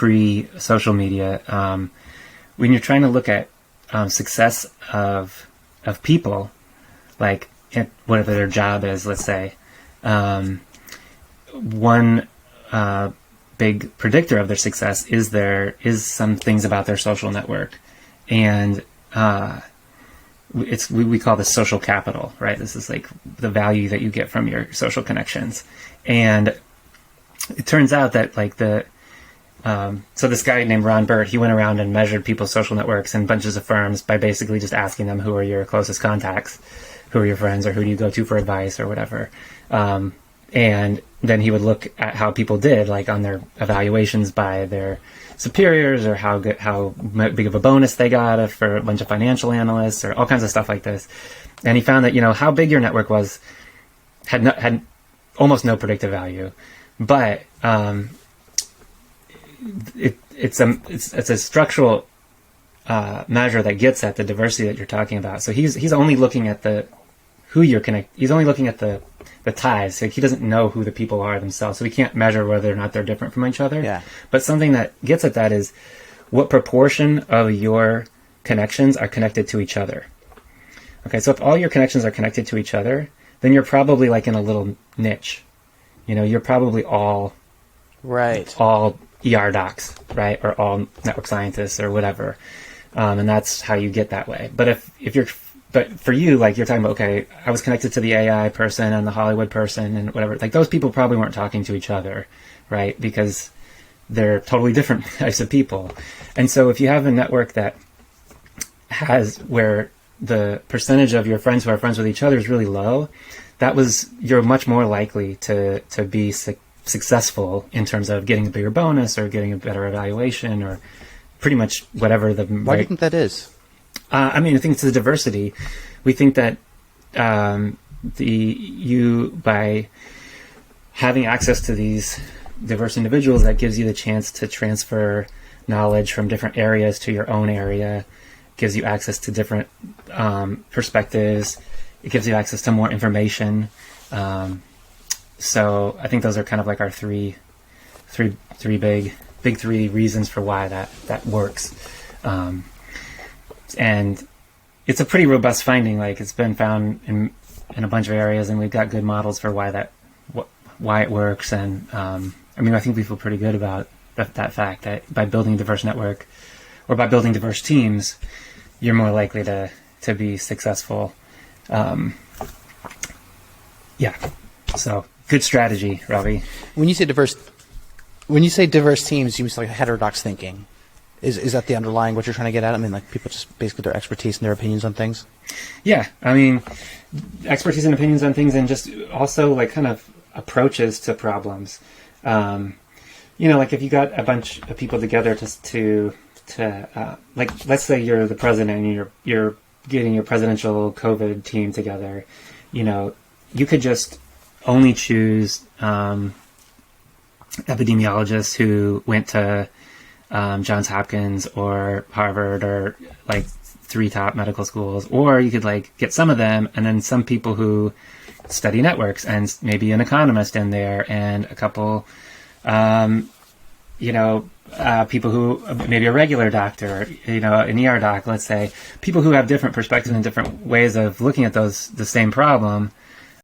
pre-social media, when you're trying to look at success of people, like whatever their job is, let's say, one big predictor of their success is some things about their social network, and we call this social capital, right? This is like the value that you get from your social connections. And it turns out that like so this guy named Ron Burt, he went around and measured people's social networks in bunches of firms by basically just asking them who are your closest contacts, who are your friends, or who do you go to for advice or whatever. And then he would look at how people did, like on their evaluations by their superiors, or how big of a bonus they got for a bunch of financial analysts, or all kinds of stuff like this. And he found that, how big your network was had almost no predictive value, but it's a structural measure that gets at the diversity that you're talking about. So he's only looking at who you're connected. He's only looking at the ties. Like, he doesn't know who the people are themselves, so he can't measure whether or not they're different from each other. Yeah. But something that gets at that is what proportion of your connections are connected to each other. Okay, so if all your connections are connected to each other, then you're probably like in a little niche. You're probably all ER docs, right, or all network scientists or whatever, and that's how you get that way. But But for you, like, you're talking about, okay, I was connected to the AI person and the Hollywood person and whatever. Like, those people probably weren't talking to each other, right? Because they're totally different types of people. And so if you have a network that has where the percentage of your friends who are friends with each other is really low, you're much more likely to be successful in terms of getting a bigger bonus or getting a better evaluation or pretty much whatever the... Why do you think that is? I think it's the diversity. We think that by having access to these diverse individuals, that gives you the chance to transfer knowledge from different areas to your own area, gives you access to different perspectives, it gives you access to more information. So I think those are kind of like our three big three reasons for why that works. And it's a pretty robust finding. Like, it's been found in a bunch of areas, and we've got good models for why it works. And I think we feel pretty good about that fact that by building a diverse network or by building diverse teams, you're more likely to be successful. So good strategy, Robbie. When you say diverse teams, you mean like heterodox thinking. Is that the underlying what you're trying to get at? I mean, like, people just basically their expertise and their opinions on things? Yeah. Expertise and opinions on things, and just also like kind of approaches to problems. Like, if you got a bunch of people together to like, let's say you're the president and you're getting your presidential COVID team together, you could just only choose epidemiologists who went to Johns Hopkins or Harvard or like 3 top medical schools, or you could like get some of them and then some people who study networks and maybe an economist in there and a couple, people who maybe a regular doctor, an ER doc, let's say, people who have different perspectives and different ways of looking at the same problem.